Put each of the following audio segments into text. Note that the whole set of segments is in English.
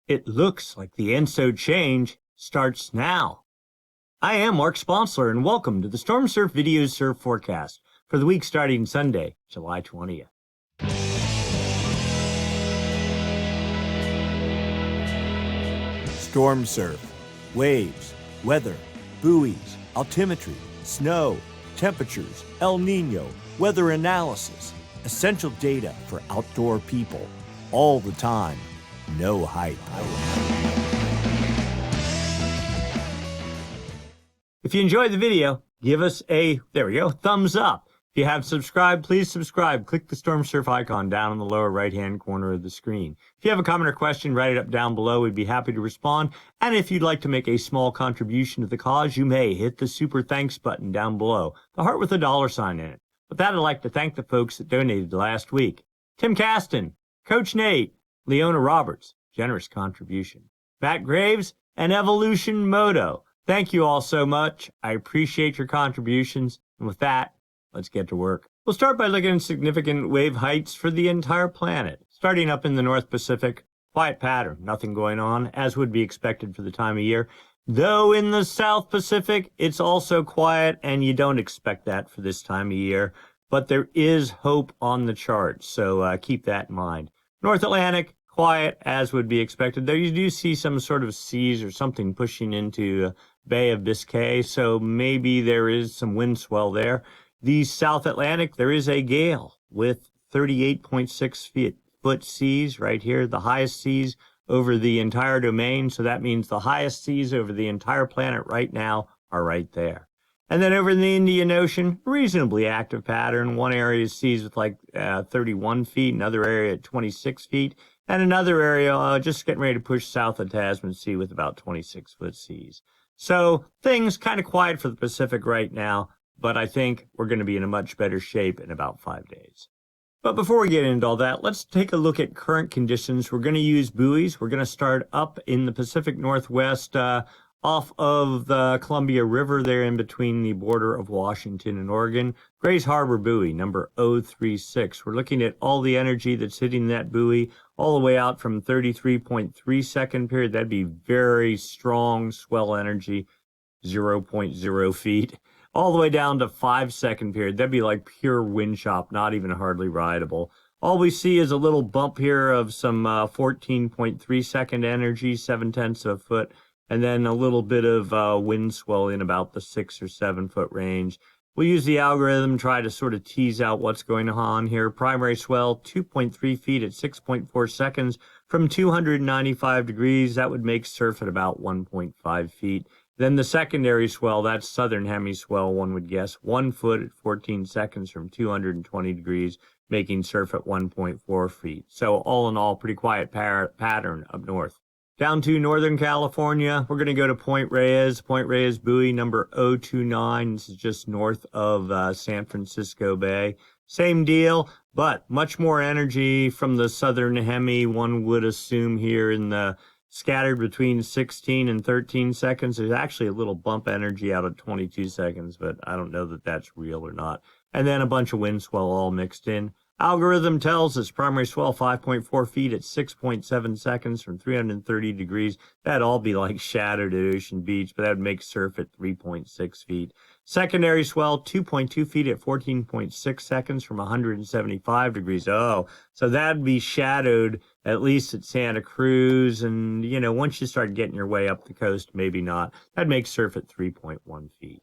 It looks like the ENSO change starts now. I am Mark Sponsler, and welcome to the Stormsurf Video Surf Forecast for the week starting Sunday, July 20th. Stormsurf, waves, weather, buoys, altimetry, snow, temperatures, El Nino, weather analysis, essential data for outdoor people, all the time. No hype. If you enjoyed the video, give us a, thumbs up. If you have subscribed, please subscribe. Click the Stormsurf icon down in the lower right-hand corner of the screen. If you have a comment or question, write it up down below. We'd be happy to respond. And if you'd like to make a small contribution to the cause, you may hit the super thanks button down below, the heart with a $sign in it. With that, I'd like to thank the folks that donated last week. Tim Caston, Coach Nate, Leona Roberts, generous contribution, Matt Graves, and Evolution Moto. Thank you all so much. I appreciate your contributions. And with that, let's get to work. We'll start by looking at significant wave heights for the entire planet. Starting up in the North Pacific, quiet pattern, nothing going on, as would be expected for the time of year. Though in the South Pacific, it's also quiet, and you don't expect that for this time of year. But there is hope on the chart, so keep that in mind. North Atlantic, quiet, as would be expected. Though you do see some sort of seas or something pushing into Bay of Biscay, so maybe there is some wind swell there. The South Atlantic, there is a gale with 38.6 foot seas right here, the highest seas over the entire domain. So that means the highest seas over the entire planet right now are right there. And then over in the Indian Ocean, reasonably active pattern. One area is seas with like 31 feet, another area at 26 feet, and another area just getting ready to push south of Tasman Sea with about 26-foot seas. So things kind of quiet for the Pacific right now, but I think we're going to be in a much better shape in about 5 days. But before we get into all that, let's take a look at current conditions. We're going to use buoys. We're going to start up in the Pacific Northwest off of the Columbia River there in between the border of Washington and Oregon. Grays Harbor buoy, number 036. We're looking at all the energy that's hitting that buoy all the way out from 33.3 second period. That'd be very strong swell energy, 0.0 feet. All the way down to 5 second period. That'd be like pure wind chop, not even hardly rideable. All we see is a little bump here of some 14.3 second energy, 0.7 of a foot, and then a little bit of wind swell in about the 6 or 7 foot range. We'll use the algorithm, try to sort of tease out what's going on here. Primary swell, 2.3 feet at 6.4 seconds from 295 degrees. That would make surf at about 1.5 feet. Then the secondary swell, that's southern hemi swell, one would guess, 1 foot at 14 seconds from 220 degrees, making surf at 1.4 feet. So all in all, pretty quiet pattern up north. Down to Northern California, we're going to go to Point Reyes buoy number 029. This is just north of San Francisco Bay. Same deal, but much more energy from the southern hemi, one would assume here in the scattered between 16 and 13 seconds. There's actually a little bump energy out at 22 seconds, but I don't know that that's real or not. And then a bunch of wind swell all mixed in. Algorithm tells us primary swell 5.4 feet at 6.7 seconds from 330 degrees. That'd all be like shadowed at Ocean Beach, but that would make surf at 3.6 feet. Secondary swell 2.2 feet at 14.6 seconds from 175 degrees. Oh, so that'd be shadowed at least at Santa Cruz. And, you know, once you start getting your way up the coast, maybe not. That'd make surf at 3.1 feet.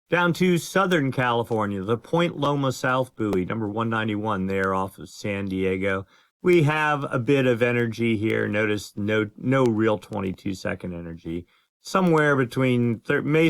Down to Southern California, the Point Loma South buoy, number 191 there off of San Diego. We have a bit of energy here. Notice no real 22-second energy. Somewhere between,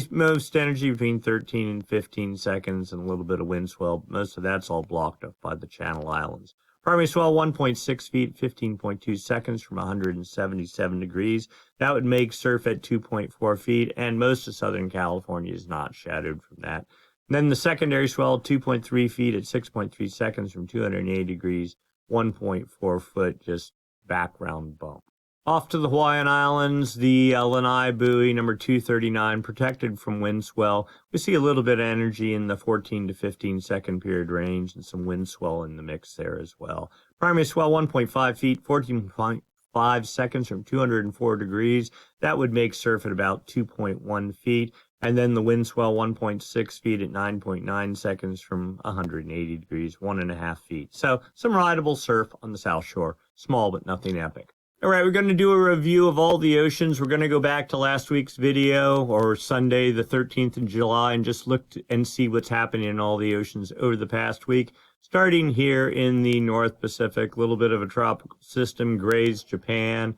most energy between 13 and 15 seconds and a little bit of wind swell. Most of that's all blocked up by the Channel Islands. Primary swell 1.6 feet, 15.2 seconds from 177 degrees. That would make surf at 2.4 feet, and most of Southern California is not shadowed from that. And then the secondary swell 2.3 feet at 6.3 seconds from 280 degrees, 1.4 foot, just background bump. Off to the Hawaiian Islands, the Lanai buoy, number 239, protected from wind swell. We see a little bit of energy in the 14 to 15 second period range and some wind swell in the mix there as well. Primary swell 1.5 feet, 14.5 5 seconds from 204 degrees. That would make surf at about 2.1 feet. And then the wind swell 1.6 feet at 9.9 seconds from 180 degrees, 1.5 feet. So some rideable surf on the South Shore. Small, but nothing epic. All right, we're going to do a review of all the oceans. We're going to go back to last week's video, or Sunday, the 13th of July, and just look and see what's happening in all the oceans over the past week. Starting here in the North Pacific, a little bit of a tropical system grazed Japan.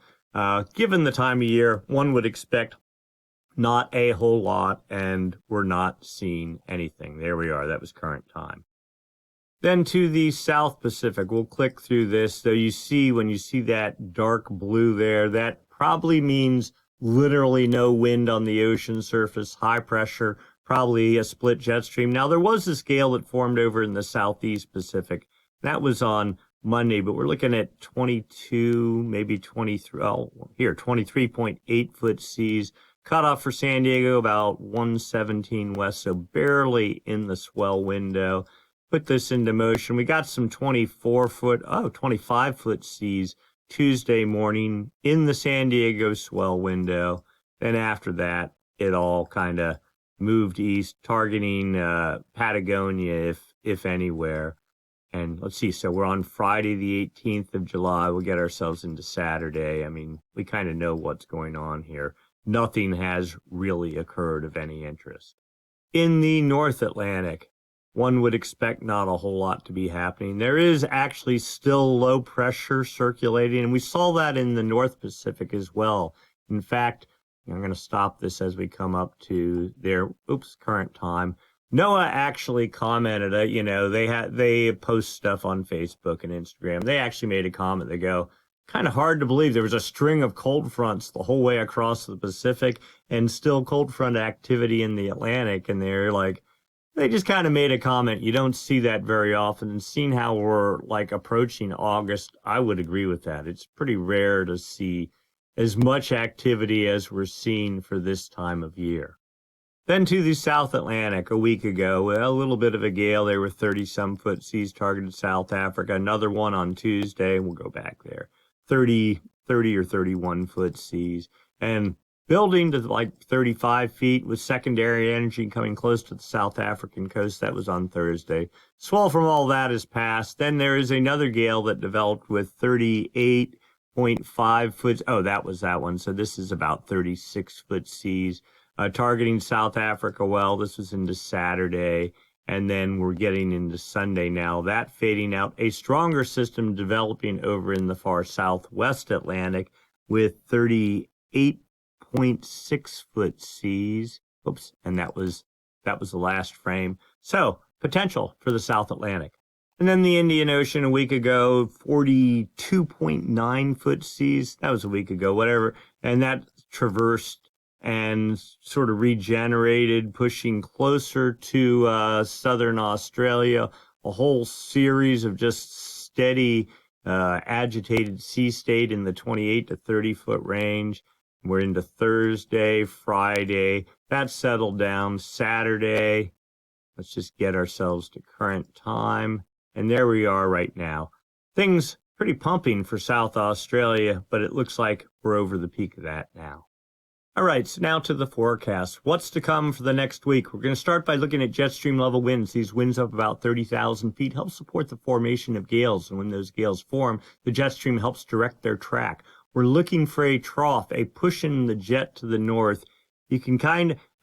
Given the time of year, one would expect not a whole lot, and we're not seeing anything. There we are. That was current time. Then to the South Pacific, we'll click through this. So you see, when you see that dark blue there, that probably means literally no wind on the ocean surface, high pressure, probably a split jet stream. Now, there was this gale that formed over in the Southeast Pacific. That was on Monday, but we're looking at 22, maybe 23, oh, here, 23.8 foot seas. Cutoff for San Diego about 117 west, so barely in the swell window. Put this into motion. We got some 25 foot seas Tuesday morning in the San Diego swell window. Then after that, it all kind of moved east, targeting Patagonia, if anywhere. And let's see, so we're on Friday, the 18th of July. We'll get ourselves into Saturday. I mean, we kind of know what's going on here. Nothing has really occurred of any interest. In the North Atlantic, one would expect not a whole lot to be happening. There is actually still low pressure circulating, and we saw that in the North Pacific as well. In fact, I'm going to stop this as we come up to their current time. NOAA actually commented, they post stuff on Facebook and Instagram. They actually made a comment. They go, kind of hard to believe there was a string of cold fronts the whole way across the Pacific and still cold front activity in the Atlantic. And they're like, they just kind of made a comment. You don't see that very often. And seeing how we're like approaching August, I would agree with that. It's pretty rare to see as much activity as we're seeing for this time of year. Then to the South Atlantic, a week ago, a little bit of a gale. There were 30-some foot seas targeted South Africa. Another one on Tuesday. We'll go back there. 30 or 31 foot seas. And building to like 35 feet with secondary energy coming close to the South African coast. That was on Thursday. Swell from all that is past. Then there is another gale that developed with 38.5 foot. Oh, that was that one. So this is about 36 foot seas. Targeting South Africa well. This was into Saturday, and then we're getting into Sunday now. That fading out. A stronger system developing over in the far southwest Atlantic with 38.6 foot seas. And that was the last frame. So potential for the South Atlantic. And then the Indian Ocean a week ago, 42.9 foot seas. That was a week ago, whatever. And that traversed and sort of regenerated, pushing closer to southern Australia. A whole series of just steady, agitated sea state in the 28 to 30 foot range. We're into Thursday, Friday. That settled down. Saturday, let's just get ourselves to current time. And there we are right now. Things pretty pumping for South Australia, but it looks like we're over the peak of that now. All right, so now to the forecast. What's to come for the next week? We're going to start by looking at jet stream level winds. These winds up about 30,000 feet help support the formation of gales. And when those gales form, the jet stream helps direct their track. We're looking for a trough, a push in the jet to the north. You can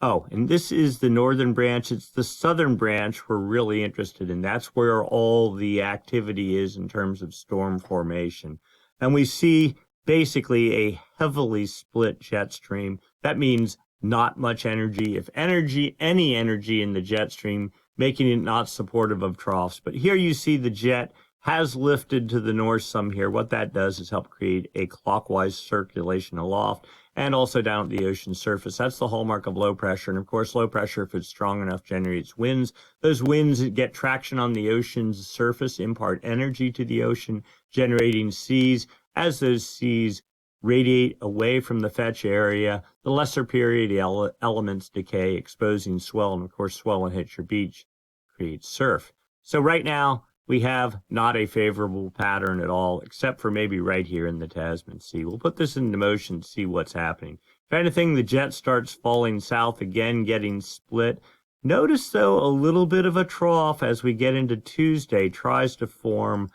and this is the northern branch. It's the southern branch we're really interested in. That's where all the activity is in terms of storm formation. And we see basically a heavily split jet stream. That means not much energy. If any energy in the jet stream, making it not supportive of troughs. But here you see the jet has lifted to the north some here. What that does is help create a clockwise circulation aloft and also down at the ocean surface. That's the hallmark of low pressure. And of course, low pressure, if it's strong enough, generates winds. Those winds get traction on the ocean's surface, impart energy to the ocean, generating seas. As those seas radiate away from the fetch area, the lesser period elements decay, exposing swell. And of course, swell and hit your beach creates surf. So right now, we have not a favorable pattern at all, except for maybe right here in the Tasman Sea. We'll put this into motion, see what's happening. If anything, the jet starts falling south again, getting split. Notice, though, a little bit of a trough as we get into Tuesday, tries to form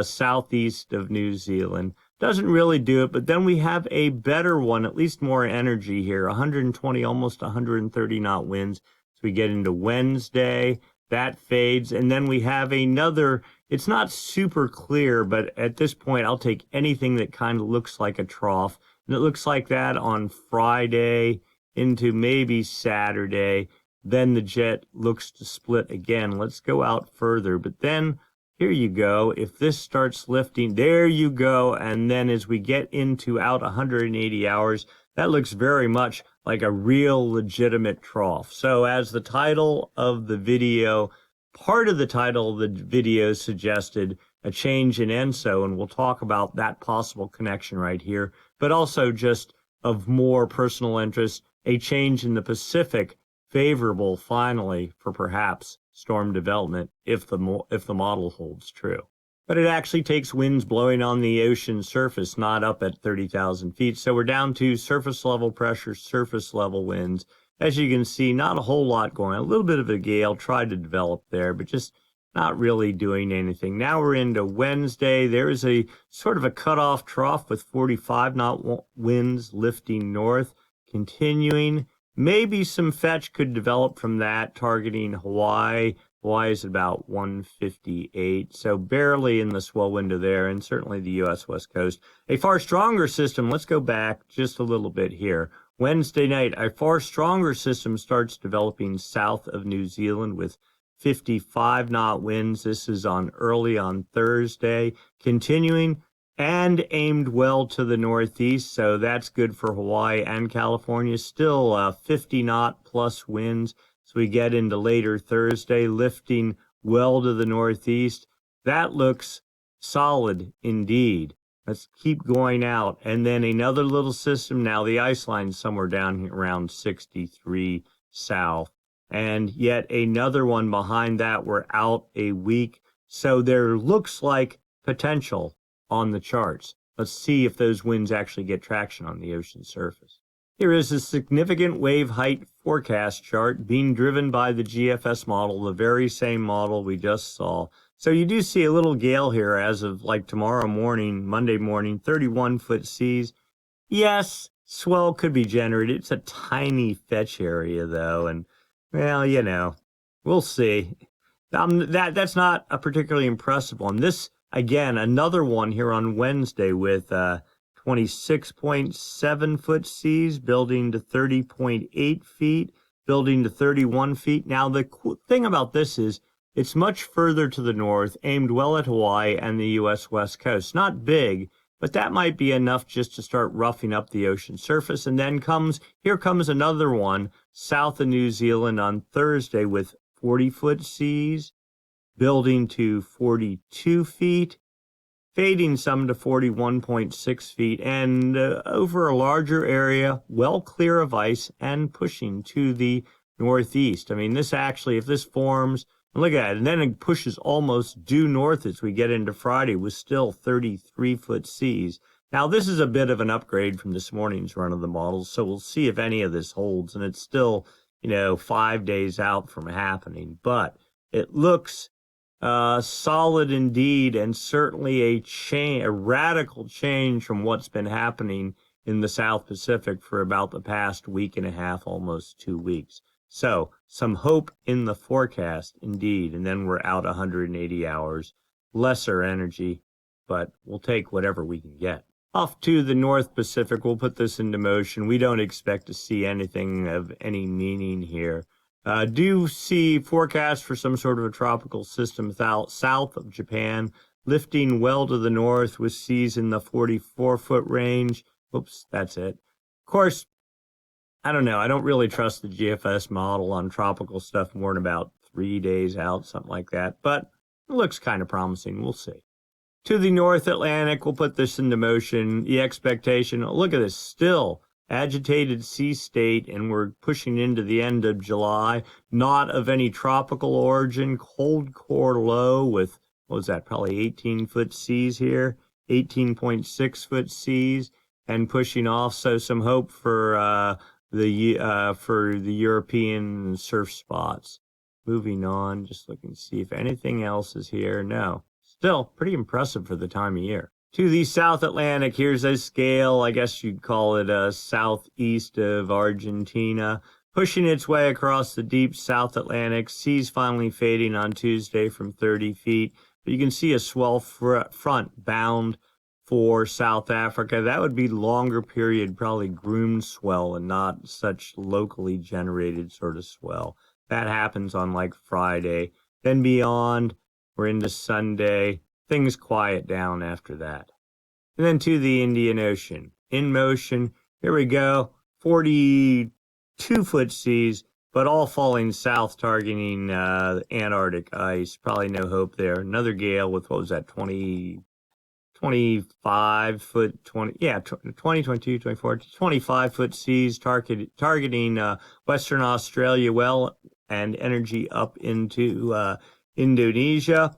southeast of New Zealand. Doesn't really do it, but then we have a better one, at least more energy here, 120, almost 130 knot winds. So we get into Wednesday, that fades, and then we have another, it's not super clear, but at this point, I'll take anything that kind of looks like a trough. And it looks like that on Friday into maybe Saturday. Then the jet looks to split again. Let's go out further. But then, here you go. If this starts lifting, there you go. And then as we get into out 180 hours, that looks very much like a real legitimate trough. So as the title of the video, part of the title of the video suggested a change in ENSO, and we'll talk about that possible connection right here, but also just of more personal interest, a change in the Pacific favorable finally for perhaps storm development if the model holds true. But it actually takes winds blowing on the ocean surface, not up at 30,000 feet. So we're down to surface level pressure, surface level winds. As you can see, not a whole lot going on. A little bit of a gale tried to develop there, but just not really doing anything. Now we're into Wednesday. There is a sort of a cutoff trough with 45 knot winds lifting north, continuing. Maybe some fetch could develop from that, targeting Hawaii. Hawaii is about 158, so barely in the swell window there, and certainly the U.S. West Coast. A far stronger system, let's go back just a little bit here. Wednesday night, a far stronger system starts developing south of New Zealand with 55 knot winds. This is early on Thursday, continuing and aimed well to the northeast, so that's good for Hawaii and California. Still 50 knot plus winds, so we get into later Thursday, lifting well to the northeast. That looks solid indeed. Let's keep going out, and then another little system. Now the ice line's somewhere down here around 63 south, and yet another one behind that. We're out a week, so there looks like potential on the charts. Let's see if those winds actually get traction on the ocean surface. Here is a significant wave height forecast chart being driven by the GFS model, the very same model we just saw. So you do see a little gale here as of like tomorrow morning, Monday morning, 31-foot seas. Yes, swell could be generated. It's a tiny fetch area though, and well, you know, we'll see. That's not a particularly impressive one. This, again, another one here on Wednesday with 26.7 foot seas, building to 30.8 feet, building to 31 feet. Now, the cool thing about this is it's much further to the north, aimed well at Hawaii and the U.S. West Coast. Not big, but that might be enough just to start roughing up the ocean surface. And then here comes another one south of New Zealand on Thursday with 40-foot seas, building to 42 feet, fading some to 41.6 feet, and over a larger area, well clear of ice, and pushing to the northeast. I mean, this actually, if this forms, look at it, and then it pushes almost due north as we get into Friday with still 33-foot seas. Now, this is a bit of an upgrade from this morning's run of the models, so we'll see if any of this holds, and it's still, 5 days out from happening, but it looks solid indeed, and certainly a radical change from what's been happening in the South Pacific for about the past week and a half, almost 2 weeks. So some hope in the forecast indeed, and then we're out 180 hours, lesser energy, but we'll take whatever we can get. Off to the North Pacific, we'll put this into motion. We don't expect to see anything of any meaning here. Do see forecasts for some sort of a tropical system south of Japan, lifting well to the north with seas in the 44-foot range. Oops, that's it. Of course, I don't know. I don't really trust the GFS model on tropical stuff more than about 3 days out, something like that. But it looks kind of promising. We'll see. To the North Atlantic, we'll put this into motion. The expectation, look at this, still agitated sea state, and we're pushing into the end of July. Not of any tropical origin, cold core low with what was that, probably 18-foot seas here, 18.6-foot seas, and pushing off. So some hope for the European surf spots. Moving on, just looking to see if anything else is here. No, still pretty impressive for the time of year. To the South Atlantic, here's a scale, I guess you'd call it southeast of Argentina, pushing its way across the deep South Atlantic. Seas finally fading on Tuesday from 30 feet. But you can see a swell front bound for South Africa. That would be longer period, probably groomed swell and not such locally generated sort of swell. That happens on like Friday. Then beyond, we're into Sunday. Things quiet down after that. And then to the Indian Ocean. In motion, here we go. 42-foot seas, but all falling south, targeting the Antarctic ice. Probably no hope there. Another gale with, what was that, 25-foot, 25-foot seas, targeting Western Australia well, and energy up into Indonesia.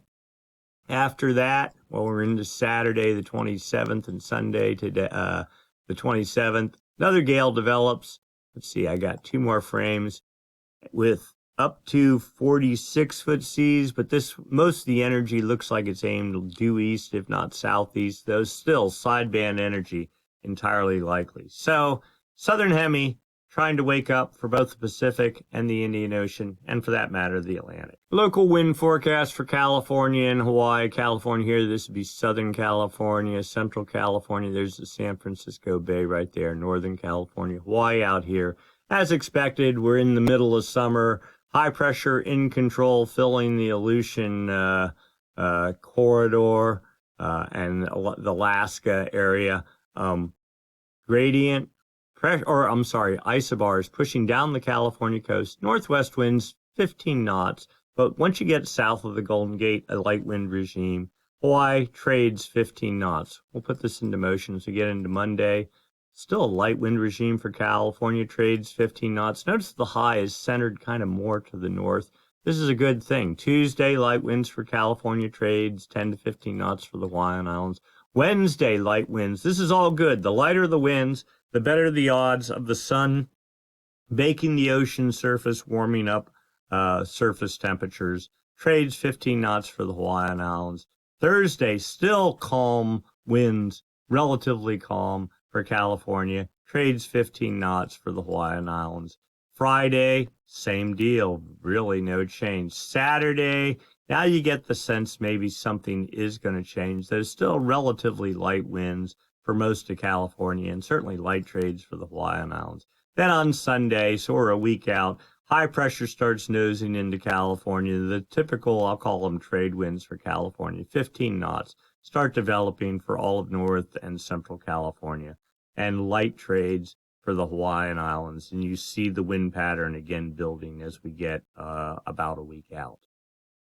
After that, well, we're into Saturday, the 27th, and Sunday, today, the 27th. Another gale develops. Let's see, I got two more frames with up to 46-foot seas, but most of the energy looks like it's aimed due east, if not southeast. Though still sideband energy entirely likely. So Southern Hemi trying to wake up for both the Pacific and the Indian Ocean, and for that matter, the Atlantic. Local wind forecast for California and Hawaii. California here, this would be Southern California, Central California. There's the San Francisco Bay right there, Northern California. Hawaii out here. As expected, we're in the middle of summer. High pressure in control, filling the Aleutian corridor and the Alaska area. Gradient isobars pushing down the California coast. Northwest winds 15 knots, but once you get south of the Golden Gate, a light wind regime. Hawaii trades 15 knots. We'll put this into motion as we get into Monday. Still a light wind regime for California, trades 15 knots. Notice the high is centered kind of more to the north. This is a good thing. Tuesday, light winds for California, trades 10 to 15 knots for the Hawaiian Islands. Wednesday, light winds. This is all good. The lighter the winds, the better the odds of the sun baking the ocean surface, warming up surface temperatures. Trades 15 knots for the Hawaiian Islands. Thursday, still calm winds, relatively calm for California. Trades 15 knots for the Hawaiian Islands. Friday, same deal. Really no change. Saturday, now you get the sense maybe something is going to change. There's still relatively light winds for most of California, and certainly light trades for the Hawaiian Islands. Then on Sunday, so we're a week out, high pressure starts nosing into California. The typical, I'll call them trade winds for California, 15 knots, start developing for all of North and Central California, and light trades for the Hawaiian Islands. And you see the wind pattern again building as we get about a week out.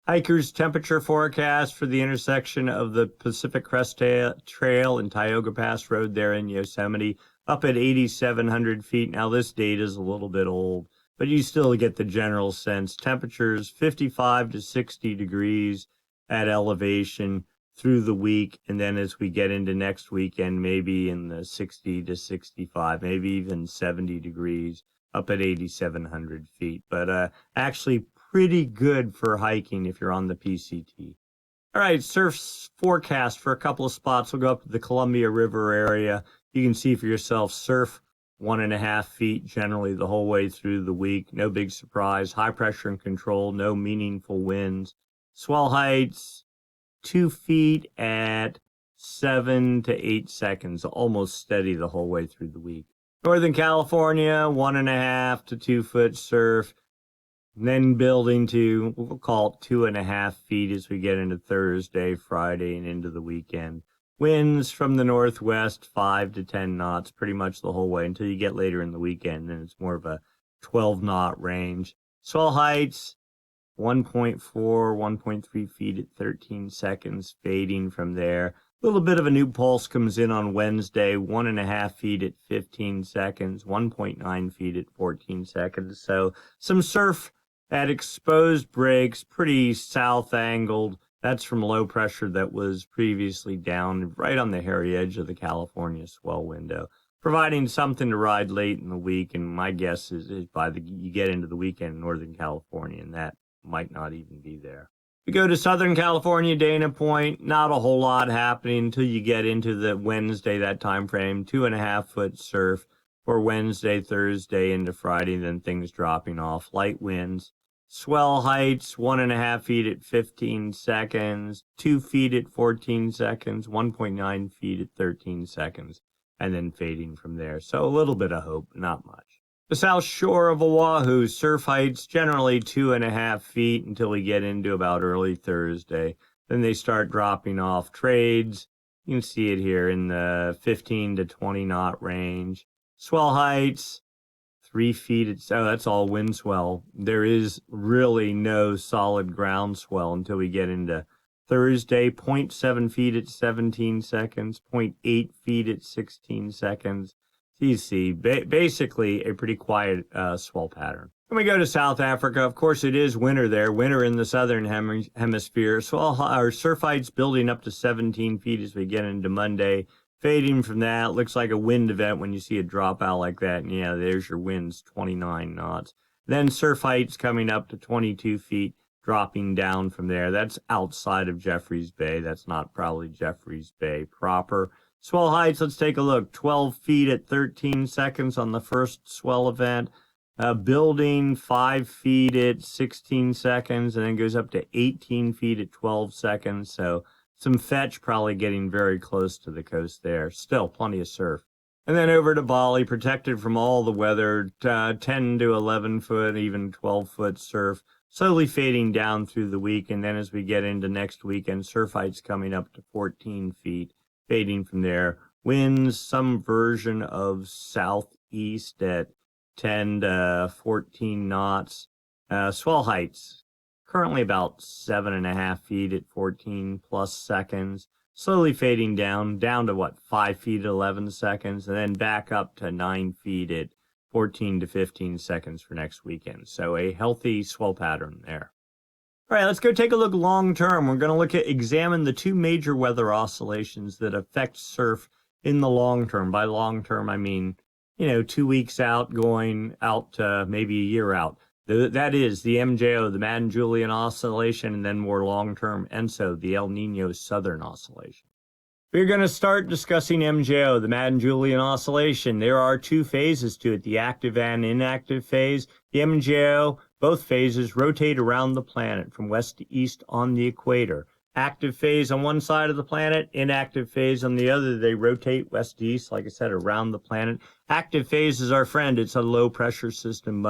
Hikers temperature forecast for the intersection of the Pacific Crest Trail and Tioga Pass Road there in Yosemite, up at 8,700 feet. Now this data is a little bit old, but you still get the general sense. Temperatures 55 to 60 degrees at elevation through the week, and then as we get into next weekend, maybe in the 60 to 65, maybe even 70 degrees up at 8,700 feet. But actually pretty good for hiking if you're on the PCT. All right, surf forecast for a couple of spots. We'll go up to the Columbia River area. You can see for yourself, surf 1.5 feet generally the whole way through the week. No big surprise. High pressure and control, no meaningful winds. Swell heights 2 feet at 7 to 8 seconds, almost steady the whole way through the week. Northern California, 1.5 to 2 foot surf. And then building to, we'll call it 2.5 feet as we get into Thursday, Friday, and into the weekend. Winds from the northwest, 5 to 10 knots, pretty much the whole way until you get later in the weekend, and it's more of a 12-knot range. Swell heights, 1.4, 1.3 feet at 13 seconds, fading from there. A little bit of a new pulse comes in on Wednesday, 1.5 feet at 15 seconds, 1.9 feet at 14 seconds. So some surf at exposed breaks, pretty south angled. That's from low pressure that was previously down right on the hairy edge of the California swell window, providing something to ride late in the week. And my guess is you get into the weekend in Northern California, and that might not even be there. We go to Southern California data point, not a whole lot happening until you get into the Wednesday, that time frame, 2.5 foot surf for Wednesday, Thursday into Friday, then things dropping off. Light winds, swell heights, 1.5 feet at 15 seconds, 2 feet at 14 seconds, 1.9 feet at 13 seconds, and then fading from there. So a little bit of hope, not much. The south shore of Oahu, surf heights generally 2.5 feet until we get into about early Thursday. Then they start dropping off. Trades, you can see it here in the 15 to 20 knot range. Swell heights, 3 feet. That's all wind swell. There is really no solid ground swell until we get into Thursday, 0.7 feet at 17 seconds, 0.8 feet at 16 seconds. You see, basically a pretty quiet swell pattern. When we go to South Africa, of course, it is winter there, winter in the southern hemisphere. Surf heights building up to 17 feet as we get into Monday. Fading from that, looks like a wind event when you see it drop out like that. And yeah, there's your winds, 29 knots. Then surf heights coming up to 22 feet, dropping down from there. That's outside of Jeffreys Bay. That's not probably Jeffreys Bay proper. Swell heights, let's take a look. 12 feet at 13 seconds on the first swell event. Building 5 feet at 16 seconds, and then goes up to 18 feet at 12 seconds. So some fetch probably getting very close to the coast there. Still plenty of surf. And then over to Bali, protected from all the weather, 10 to 11 foot, even 12 foot surf, slowly fading down through the week. And then as we get into next weekend, surf heights coming up to 14 feet. Fading from there. Winds, some version of southeast at 10 to 14 knots. Swell heights, currently about 7.5 feet at 14 plus seconds. Slowly fading down to 5 feet at 11 seconds, and then back up to 9 feet at 14 to 15 seconds for next weekend. So a healthy swell pattern there. All right, let's go take a look long term. We're going to examine the two major weather oscillations that affect surf in the long term. By long term, I mean, 2 weeks out, going out to maybe a year out. That is the MJO, the Madden-Julian Oscillation, and then more long term ENSO, the El Nino Southern Oscillation. We're going to start discussing MJO, the Madden-Julian Oscillation. There are two phases to it, the active and inactive phase. The MJO, both phases rotate around the planet from west to east on the equator. Active phase on one side of the planet, inactive phase on the other. They rotate west to east, like I said, around the planet. Active phase is our friend. It's a low pressure system,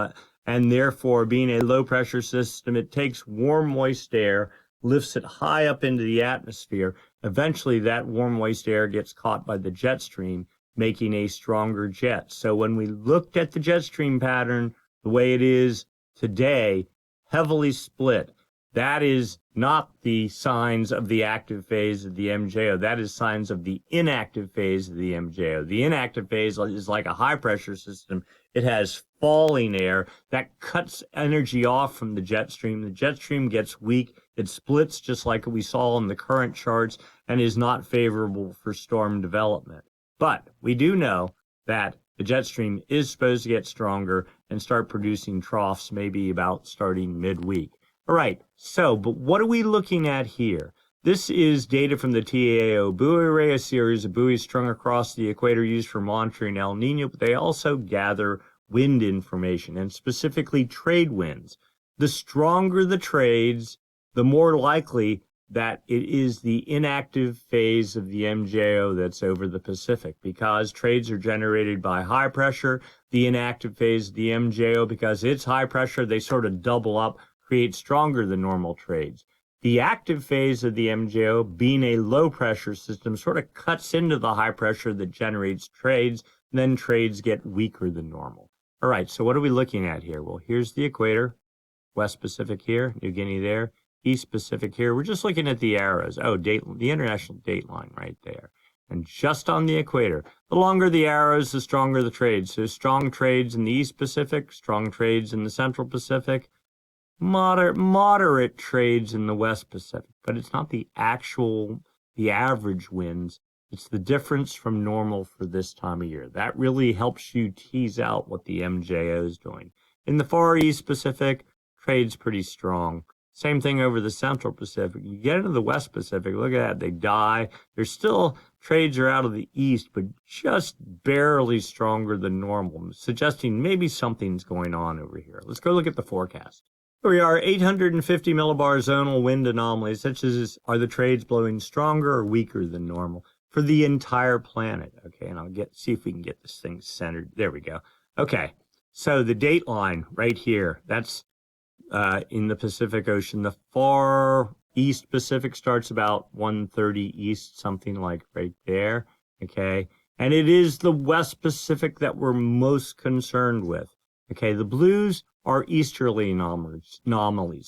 and therefore, being a low pressure system, it takes warm, moist air, lifts it high up into the atmosphere. Eventually, that warm, moist air gets caught by the jet stream, making a stronger jet. So when we looked at the jet stream pattern, the way it is today, heavily split, that is not the signs of the active phase of the MJO. That is signs of the inactive phase of the MJO. The inactive phase is like a high pressure system. It has falling air that cuts energy off from the jet stream. The jet stream gets weak. It splits just like we saw in the current charts and is not favorable for storm development. But we do know that the jet stream is supposed to get stronger and start producing troughs maybe about starting midweek. All right, but what are we looking at here? This is data from the TAO buoy array, a series of buoys strung across the equator used for monitoring El Nino, but they also gather wind information, and specifically trade winds. The stronger the trades, the more likely that it is the inactive phase of the MJO that's over the Pacific, because trades are generated by high pressure. The inactive phase of the MJO, because it's high pressure, they sort of double up, create stronger than normal trades. The active phase of the MJO, being a low pressure system, sort of cuts into the high pressure that generates trades, and then trades get weaker than normal. All right, so what are we looking at here? Well, here's the equator, West Pacific here, New Guinea there, East Pacific here. We're just looking at the arrows. Oh, the international date line right there. And just on the equator, the longer the arrows, the stronger the trades. So strong trades in the East Pacific, strong trades in the Central Pacific, moderate trades in the West Pacific, but it's not the average winds. It's the difference from normal for this time of year. That really helps you tease out what the MJO is doing. In the Far East Pacific, trade's pretty strong. Same thing over the Central Pacific. You get into the West Pacific, look at that, they die. There's still trades are out of the East, but just barely stronger than normal, suggesting maybe something's going on over here. Let's go look at the forecast. Here we are, 850 millibar zonal wind anomalies, such as are the trades blowing stronger or weaker than normal for the entire planet. Okay, and I'll see if we can get this thing centered. There we go. Okay, so the date line right here, that's in the Pacific Ocean. The far East Pacific starts about 1:30 East, something like right there. Okay, and it is the West Pacific that we're most concerned with. Okay, the blues are easterly anomalies,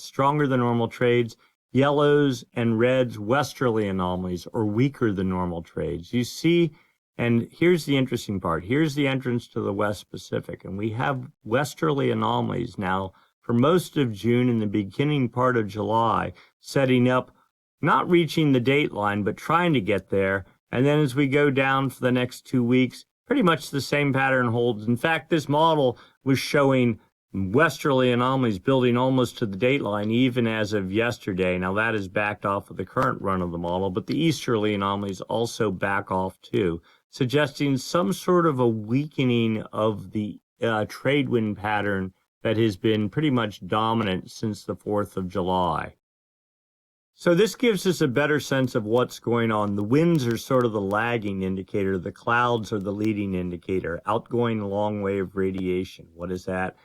stronger than normal trades. Yellows and reds, westerly anomalies, or weaker than normal trades. You see, and here's the interesting part. Here's the entrance to the West Pacific, and we have westerly anomalies now for most of June and the beginning part of July, setting up, not reaching the date line, but trying to get there. And then as we go down for the next 2 weeks, pretty much the same pattern holds. In fact, this model was showing westerly anomalies building almost to the date line even as of yesterday. Now that is backed off of the current run of the model, but the easterly anomalies also back off too, suggesting some sort of a weakening of the trade wind pattern that has been pretty much dominant since the 4th of July. So this gives us a better sense of what's going on. The winds are sort of the lagging indicator. The clouds are the leading indicator. Outgoing long wave radiation. What is that?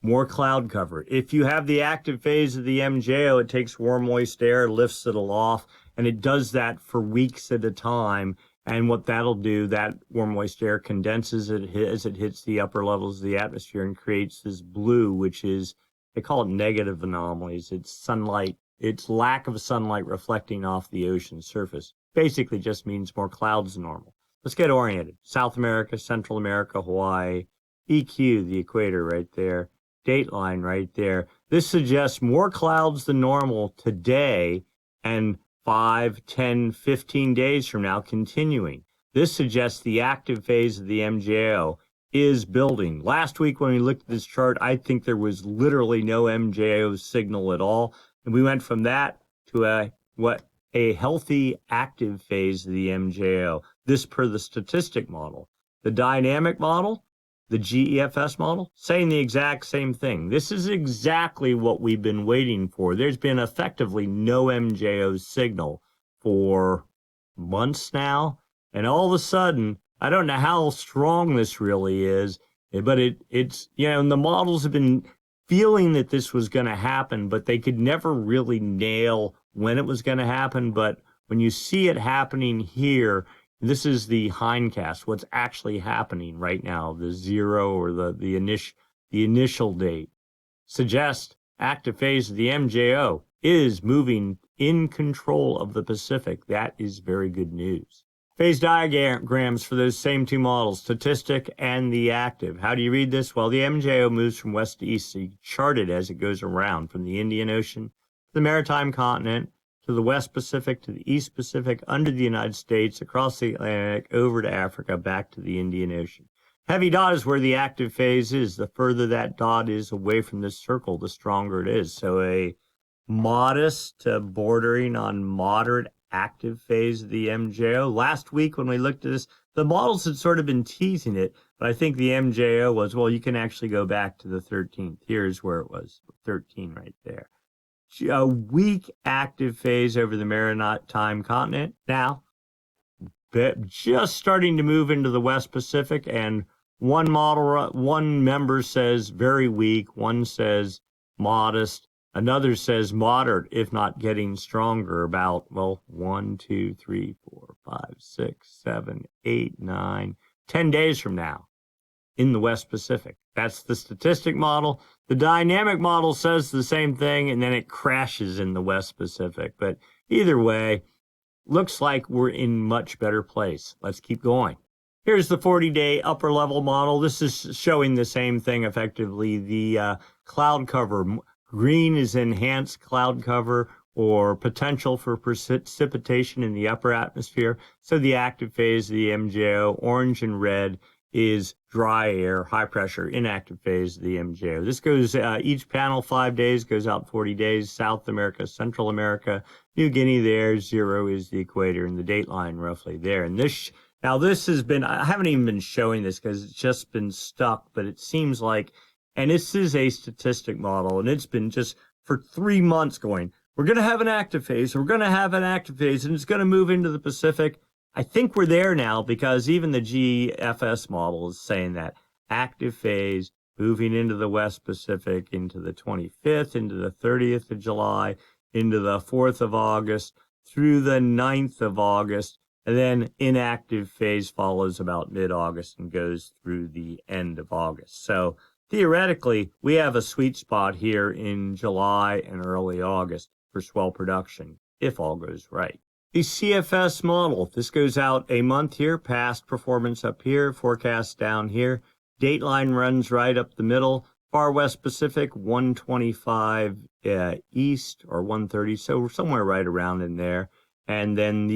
More cloud cover. If you have the active phase of the MJO, it takes warm, moist air, lifts it aloft, and it does that for weeks at a time. And what that'll do, that warm, moist air condenses it as it hits the upper levels of the atmosphere and creates this blue, which is, they call it negative anomalies. It's sunlight, it's lack of sunlight reflecting off the ocean surface. Basically just means more clouds than normal. Let's get oriented. South America, Central America, Hawaii, EQ, the equator right there. Date line right there. This suggests more clouds than normal today and 5, 10, 15 days from now continuing. This suggests the active phase of the MJO is building. Last week when we looked at this chart, I think there was literally no MJO signal at all. And we went from that to a healthy active phase of the MJO. This per the statistic model. The dynamic model, the GEFS model, saying the exact same thing. This is exactly what we've been waiting for. There's been effectively no MJO signal for months now, and all of a sudden, I don't know how strong this really is, but it's, you know, and the models have been feeling that this was going to happen, but they could never really nail when it was going to happen. But when you see it happening here, this is the Hindcast, what's actually happening right now, the zero or the initial date, suggests active phase of the MJO is moving in control of the Pacific. That is very good news. Phase diagrams for those same two models, statistic and the active. How do you read this? Well, the MJO moves from west to east, so you chart it as it goes around from the Indian Ocean to the Maritime Continent, to the West Pacific, to the East Pacific, under the United States, across the Atlantic, over to Africa, back to the Indian Ocean. Heavy dot is where the active phase is. The further that dot is away from this circle, the stronger it is. So a modest to bordering on moderate active phase of the MJO. Last week when we looked at this, the models had sort of been teasing it, but I think the MJO was, well, you can actually go back to the 13th. Here's where it was, 13 right there. A weak active phase over the Maritime Continent. Now, just starting to move into the West Pacific, and one member says very weak, one says modest, another says moderate, if not getting stronger, about, well, 1, 2, 3, 4, 5, 6, 7, 8, 9, 10 days from now in the West Pacific. That's the statistic model. The dynamic model says the same thing, and then it crashes in the West Pacific. But either way, looks like we're in much better place. Let's keep going. Here's the 40-day upper level model. This is showing the same thing effectively. The cloud cover Green is enhanced cloud cover or potential for precipitation in the upper atmosphere. So the active phase of the MJO. Orange and red is dry air, high pressure, inactive phase of the MJO. This goes, each panel 5 days, goes out 40 days. South America, Central America, New Guinea there, 0 is the equator, and the date line roughly there. And this, now this has been, I haven't even been showing this because it's just been stuck, but it seems like, and this is a statistic model, and it's been just for 3 months going, we're going to have an active phase, we're going to have an active phase, and it's going to move into the Pacific. I think we're there now because even the GFS model is saying that active phase moving into the West Pacific, into the 25th, into the 30th of July, into the 4th of August, through the 9th of August, and then inactive phase follows about mid-August and goes through the end of August. So theoretically, we have a sweet spot here in July and early August for swell production, if all goes right. The CFS model, this goes out a month here, past performance up here, forecast down here. Dateline runs right up the middle. Far West Pacific, 125 east or 130, so somewhere right around in there. And then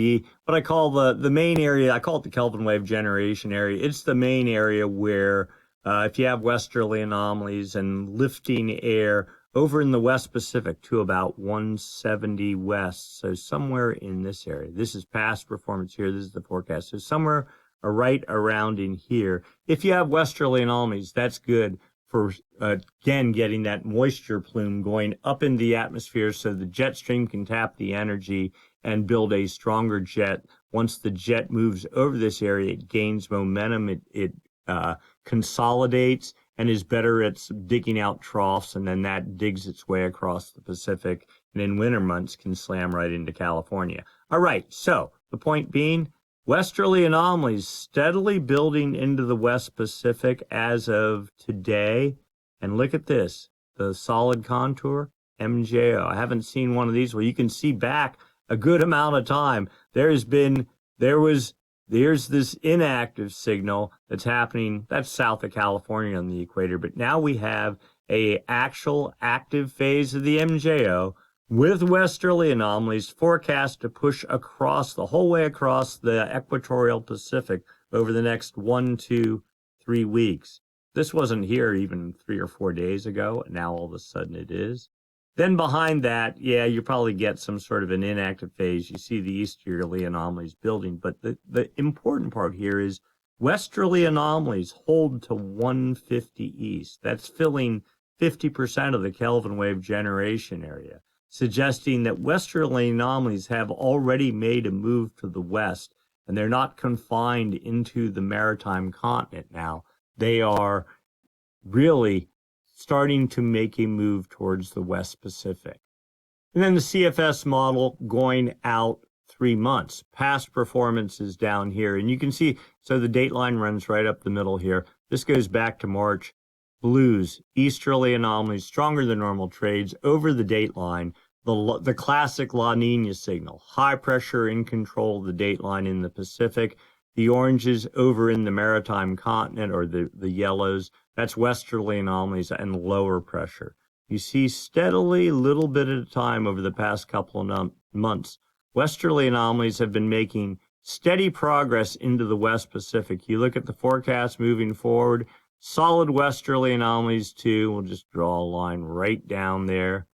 what I call the main area, I call it the Kelvin wave generation area. It's the main area where if you have westerly anomalies and lifting air over in the West Pacific to about 170 west, so somewhere in this area. This is past performance here. This is the forecast. So somewhere right around in here. If you have westerly anomalies, that's good for, again, getting that moisture plume going up in the atmosphere so the jet stream can tap the energy and build a stronger jet. Once the jet moves over this area, it gains momentum. It consolidates and is better at digging out troughs, and then that digs its way across the Pacific, and in winter months can slam right into California. All right, so the point being, westerly anomalies steadily building into the West Pacific as of today. And look at this, the solid contour, MJO. I haven't seen one of these where you can see back a good amount of time. There's this inactive signal that's happening, that's south of California on the equator, but now we have a actual active phase of the MJO with westerly anomalies forecast to push across the whole way across the equatorial Pacific over the next 1, 2, 3 weeks. This wasn't here even 3 or 4 days ago, and now all of a sudden it is. Then behind that, yeah, you probably get some sort of an inactive phase. You see the easterly anomalies building, but the important part here is westerly anomalies hold to 150 east. That's filling 50% of the Kelvin wave generation area, suggesting that westerly anomalies have already made a move to the west, and they're not confined into the maritime continent now. They are really starting to make a move towards the West Pacific. And then the CFS model going out 3 months. Past performance is down here, and you can see, so the date line runs right up the middle here. This goes back to March. Blues, easterly anomalies, stronger than normal trades over the date line. The classic La Nina signal, high pressure in control of the date line in the Pacific. The oranges over in the maritime continent, or the yellows, that's westerly anomalies and lower pressure. You see steadily, little bit at a time over the past couple of months, westerly anomalies have been making steady progress into the West Pacific. You look at the forecast moving forward, solid westerly anomalies too. We'll just draw a line right down there.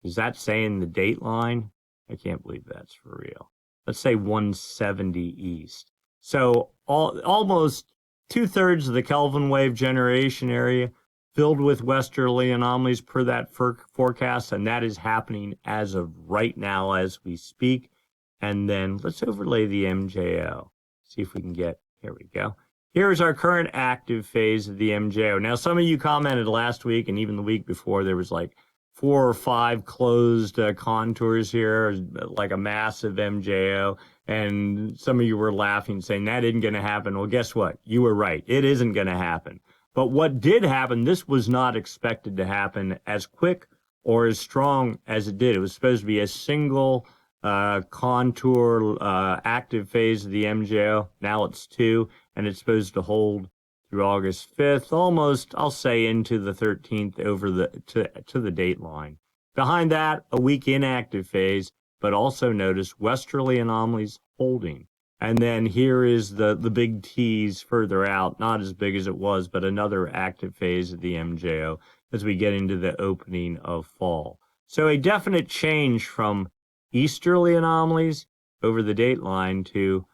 Is that saying the date line? I can't believe that's for real. Let's say 170 east. So almost 2/3 of the Kelvin wave generation area filled with westerly anomalies per that forecast, and that is happening as of right now as we speak. And then let's overlay the MJO. See if we can get, here we go. Here's our current active phase of the MJO. Now, some of you commented last week and even the week before, there was like 4 or 5 closed contours here, like a massive MJO. And some of you were laughing, saying that isn't going to happen. Well, guess what? You were right. It isn't going to happen. But what did happen, this was not expected to happen as quick or as strong as it did. It was supposed to be a single contour active phase of the MJO. Now it's 2, and it's supposed to hold through August 5th, almost, I'll say, into the 13th over to the date line. Behind that, a weak inactive phase, but also notice westerly anomalies holding. And then here is the big tease further out, not as big as it was, but another active phase of the MJO as we get into the opening of fall. So a definite change from easterly anomalies over the date line to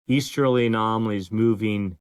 easterly anomalies moving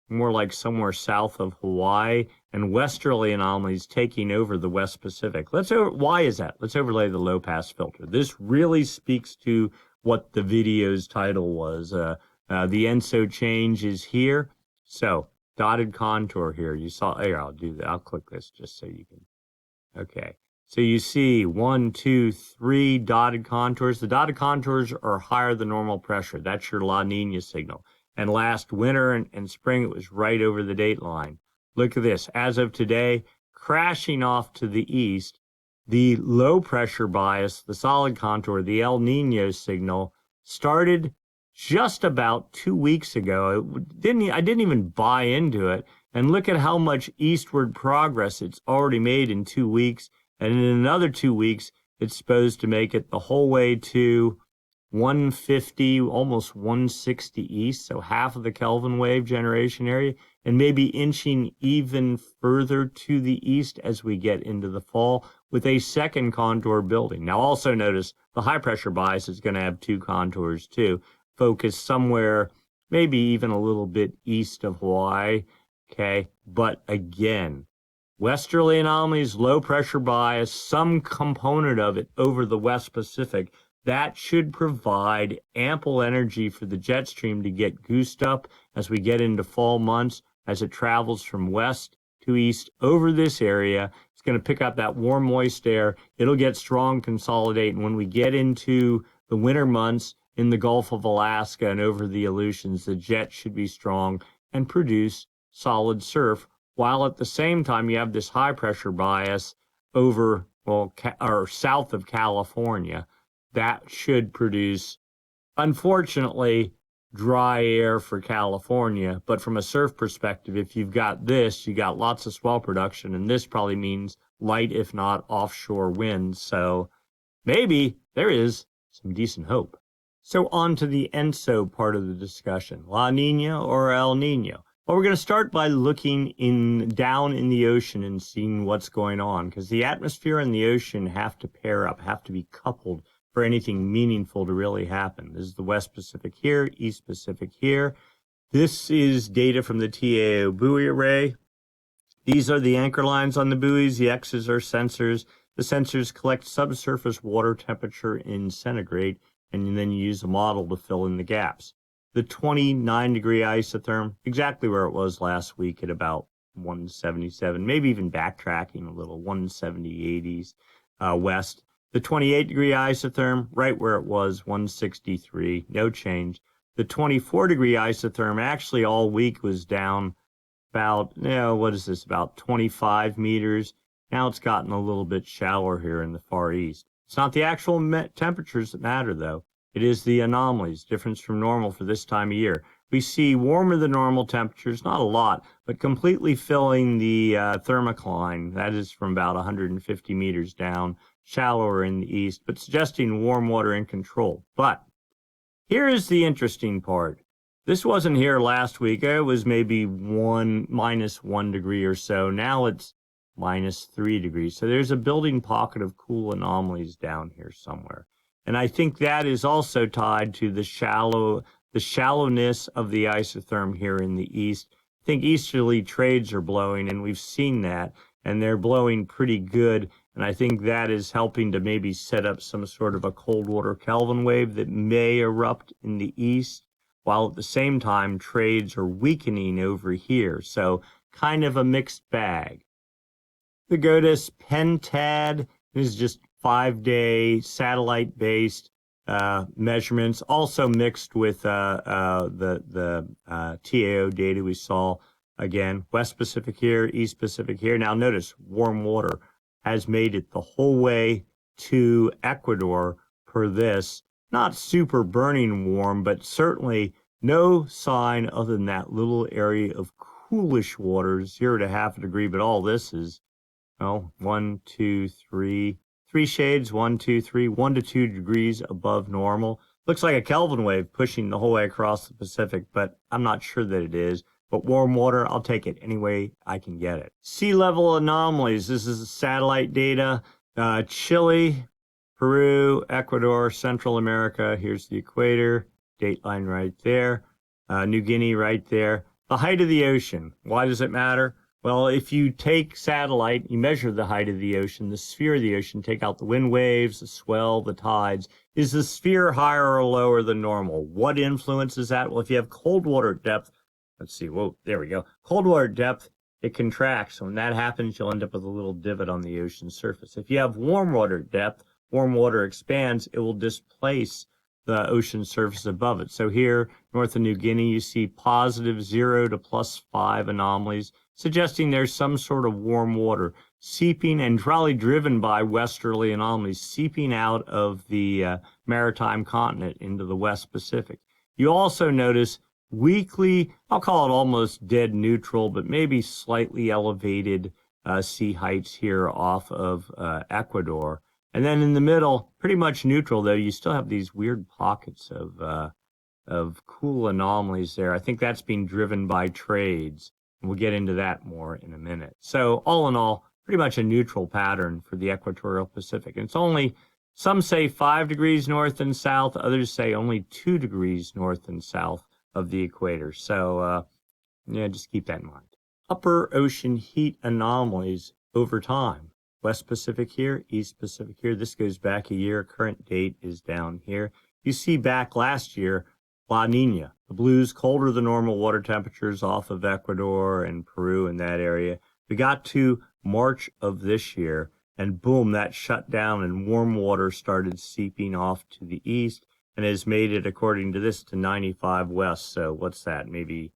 more like somewhere south of Hawaii, and westerly anomalies taking over the West Pacific. Why is that? Let's overlay the low pass filter. This really speaks to what the video's title was. The ENSO change is here. So dotted contour here. You saw, here, I'll do that. I'll click this just so you can, okay. So you see 1, 2, 3 dotted contours. The dotted contours are higher than normal pressure. That's your La Nina signal. And last winter and spring, it was right over the date line. Look at this. As of today, crashing off to the east, the low pressure bias, the solid contour, the El Nino signal started just about 2 weeks ago. I didn't even buy into it. And look at how much eastward progress it's already made in 2 weeks. And in another 2 weeks, it's supposed to make it the whole way to 150, almost 160 east, so half of the Kelvin wave generation area, and maybe inching even further to the east as we get into the fall with a second contour building. Now also notice the high pressure bias is going to have 2 contours too, focused somewhere maybe even a little bit east of Hawaii, okay? But again, westerly anomalies, low pressure bias, some component of it over the West Pacific, that should provide ample energy for the jet stream to get goosed up as we get into fall months, as it travels from west to east over this area. It's going to pick up that warm, moist air. It'll get strong, consolidate. And when we get into the winter months in the Gulf of Alaska and over the Aleutians, the jet should be strong and produce solid surf, while at the same time you have this high pressure bias over, well, or south of California. That should produce, unfortunately, dry air for California. But from a surf perspective, if you've got this, you got lots of swell production, and this probably means light, if not offshore winds. So maybe there is some decent hope. So on to the ENSO part of the discussion, La Nina or El Nino. Well, we're going to start by looking down in the ocean and seeing what's going on, because the atmosphere and the ocean have to pair up, have to be coupled for anything meaningful to really happen. This is the West Pacific here, East Pacific here. This is data from the TAO buoy array. These are the anchor lines on the buoys. The X's are sensors. The sensors collect subsurface water temperature in centigrade, and then you use a model to fill in the gaps. The 29-degree isotherm, exactly where it was last week at about 177, maybe even backtracking a little, 170-80s west. The 28-degree isotherm, right where it was, 163, no change. The 24-degree isotherm actually all week was down about, what is this, about 25 meters. Now it's gotten a little bit shallower here in the Far East. It's not the actual temperatures that matter, though. It is the anomalies, difference from normal for this time of year. We see warmer than normal temperatures, not a lot, but completely filling the thermocline. That is from about 150 meters down, shallower in the east, but suggesting warm water in control. But here is the interesting part. This wasn't here last week. It was maybe minus 1 degree or so. Now it's minus 3 degrees. So there's a building pocket of cool anomalies down here somewhere. And I think that is also tied to the shallowness of the isotherm here in the east. I think easterly trades are blowing, and we've seen that, and they're blowing pretty good. And I think that is helping to maybe set up some sort of a cold water Kelvin wave that may erupt in the east, while at the same time trades are weakening over here. So kind of a mixed bag. The GODAS Pentad is just 5-day satellite-based measurements, also mixed with the TAO data we saw. Again, West Pacific here, East Pacific here. Now notice warm water has made it the whole way to Ecuador per this. Not super burning warm, but certainly no sign other than that little area of coolish waters, 0 to half a degree, but all this is, well, 1, 2, 3, 3 shades, 1, 2, 3, 1 to 2 degrees above normal. Looks like a Kelvin wave pushing the whole way across the Pacific, but I'm not sure that it is. But warm water, I'll take it any way I can get it. Sea level anomalies. This is satellite data. Chile, Peru, Ecuador, Central America. Here's the equator. Dateline right there. New Guinea right there. The height of the ocean. Why does it matter? Well, if you take satellite, you measure the height of the ocean, the sphere of the ocean, take out the wind waves, the swell, the tides. Is the sphere higher or lower than normal? What influences that? Well, if you have cold water depth, let's see, whoa, there we go. Cold water depth, it contracts. So when that happens, you'll end up with a little divot on the ocean surface. If you have warm water depth, warm water expands, it will displace the ocean surface above it. So here, north of New Guinea, you see positive 0 to +5 anomalies, suggesting there's some sort of warm water seeping and probably driven by westerly anomalies seeping out of the maritime continent into the West Pacific. You also notice weekly, I'll call it almost dead neutral, but maybe slightly elevated sea heights here off of Ecuador. And then in the middle, pretty much neutral, though you still have these weird pockets of cool anomalies there. I think that's being driven by trades. And we'll get into that more in a minute. So all in all, pretty much a neutral pattern for the equatorial Pacific. And it's only, some say 5 degrees north and south, others say only 2 degrees north and south of the equator. So, yeah, just keep that in mind. Upper ocean heat anomalies over time. West Pacific here, East Pacific here. This goes back a year. Current date is down here. You see back last year, La Nina. The blues, colder than normal water temperatures off of Ecuador and Peru in that area. We got to March of this year, and boom, that shut down and warm water started seeping off to the east and has made it, according to this, to 95 west. So what's that? Maybe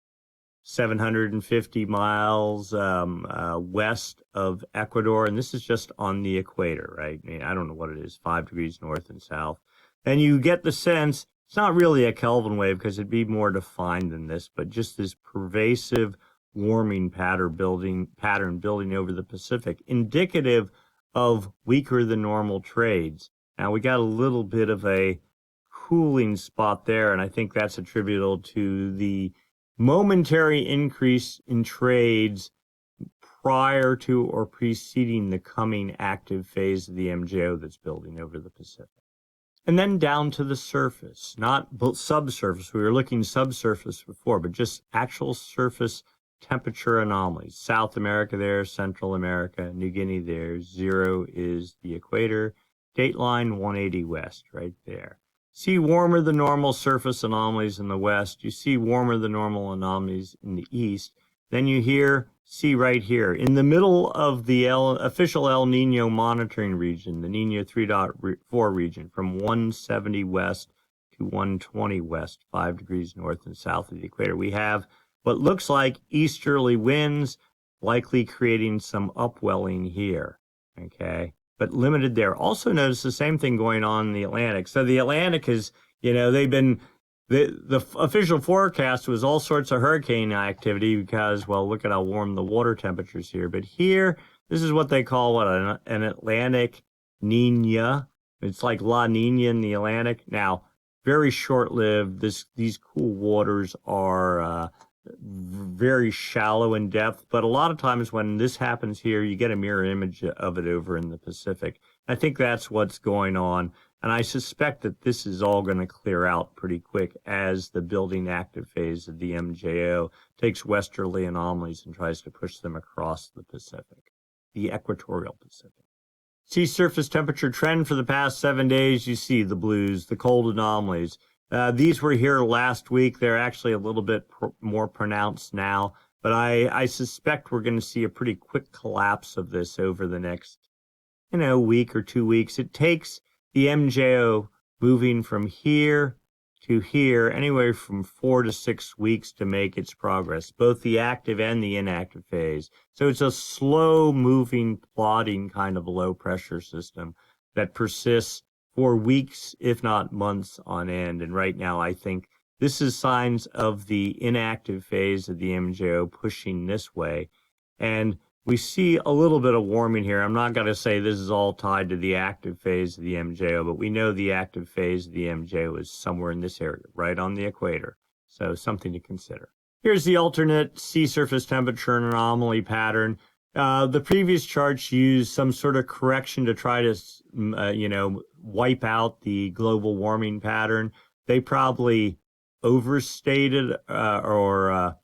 750 miles west of Ecuador. And this is just on the equator, right? I mean, I don't know what it is, 5 degrees north and south. And you get the sense, it's not really a Kelvin wave because it'd be more defined than this, but just this pervasive warming pattern building over the Pacific, indicative of weaker than normal trades. Now we got a little bit of a cooling spot there, and I think that's attributable to the momentary increase in trades prior to or preceding the coming active phase of the MJO that's building over the Pacific. And then down to the surface, not subsurface. We were looking subsurface before, but just actual surface temperature anomalies. South America there, Central America, New Guinea there. 0 is the equator. Dateline 180 west right there. See warmer than normal surface anomalies in the west. You see warmer than normal anomalies in the east. Then you see right here, in the middle of the official El Nino monitoring region, the Nino 3.4 region, from 170 west to 120 west, 5 degrees north and south of the equator, we have what looks like easterly winds, likely creating some upwelling here, okay? But limited there. Also notice the same thing going on in the Atlantic. So the Atlantic is, they've been, the official forecast was all sorts of hurricane activity because, well, look at how warm the water temperatures here. But here, this is what they call an Atlantic Nina. It's like La Nina in the Atlantic. Now, very short-lived. These cool waters are very shallow in depth, but a lot of times when this happens here, you get a mirror image of it over in the Pacific. I think that's what's going on, and I suspect that this is all going to clear out pretty quick as the building active phase of the MJO takes westerly anomalies and tries to push them across the Pacific, the equatorial Pacific. Sea surface temperature trend for the past 7 days. You see the blues, the cold anomalies. These were here last week. They're actually a little bit more pronounced now, but I suspect we're going to see a pretty quick collapse of this over the next, week or 2 weeks. It takes the MJO moving from here to here, anywhere from 4 to 6 weeks to make its progress, both the active and the inactive phase. So it's a slow moving, plodding kind of low pressure system that persists for weeks, if not months on end. And right now, I think This is signs of the inactive phase of the MJO pushing this way. And we see a little bit of warming here. I'm not going to say this is all tied to the active phase of the MJO, but we know the active phase of the MJO is somewhere in this area, right on the equator. So something to consider. Here's the alternate sea surface temperature anomaly pattern. The previous charts used some sort of correction to try to, wipe out the global warming pattern. They probably overstated or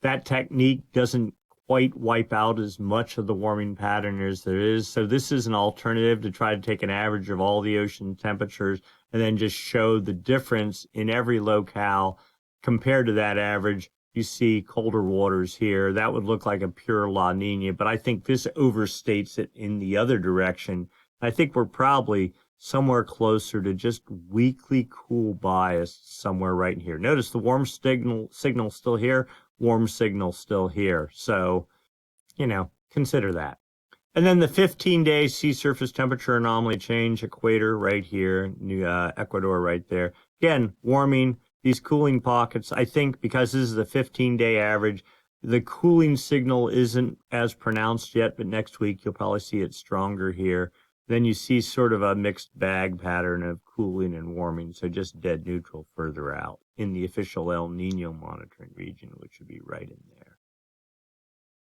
that technique doesn't quite wipe out as much of the warming pattern as there is. So this is an alternative to try to take an average of all the ocean temperatures and then just show the difference in every locale compared to that average. You see colder waters here. That would look like a pure La Nina, but I think this overstates it in the other direction. I think we're probably somewhere closer to just weakly cool bias somewhere right in here. Notice the warm signal still here, warm signal still here. So, consider that. And then the 15-day sea surface temperature anomaly change, equator right here, Ecuador right there. Again, warming, these cooling pockets. I think because this is the 15-day average, the cooling signal isn't as pronounced yet, but next week you'll probably see it stronger here. Then you see sort of a mixed bag pattern of cooling and warming, so just dead neutral further out in the official El Nino monitoring region, which would be right in there.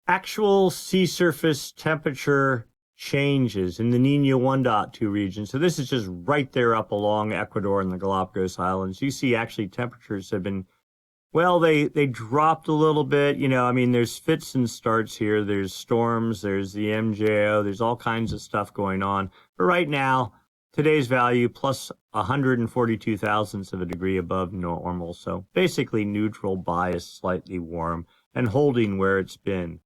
Actual sea surface temperature changes in the Nino 1.2 region. So this is just right there up along Ecuador and the Galapagos Islands. You see actually temperatures have been, they dropped a little bit. There's fits and starts here. There's storms, there's the MJO, there's all kinds of stuff going on. But right now, today's value plus 142 thousandths of a degree above normal. So basically neutral, bias, slightly warm, and holding where it's been.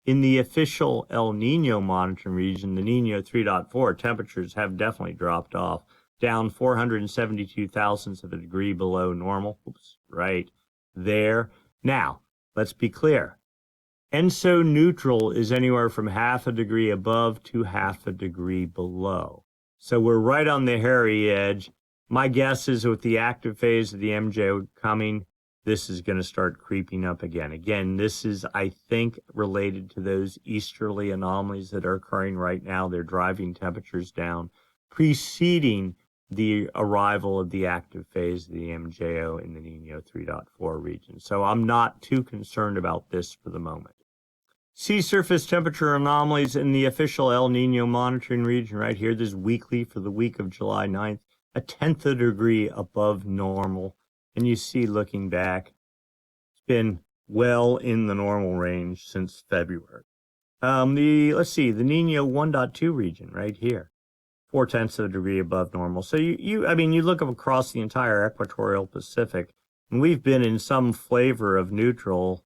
In the official El Nino monitoring region, the Nino 3.4, temperatures have definitely dropped off, down 472 thousandths of a degree below normal. Oops, right there. Now, let's be clear. ENSO neutral is anywhere from half a degree above to half a degree below. So we're right on the hairy edge. My guess is with the active phase of the MJO coming, this is going to start creeping up again. Again, this is, I think, related to those easterly anomalies that are occurring right now. They're driving temperatures down, preceding the arrival of the active phase of the MJO in the Nino 3.4 region. So I'm not too concerned about this for the moment. Sea surface temperature anomalies in the official El Nino monitoring region right here. This is weekly for the week of July 9th, 1/10 of a degree above normal. And you see, looking back, it's been well in the normal range since February. The Nino 1.2 region right here, 4/10 of a degree above normal. So you look across the entire equatorial Pacific, and we've been in some flavor of neutral,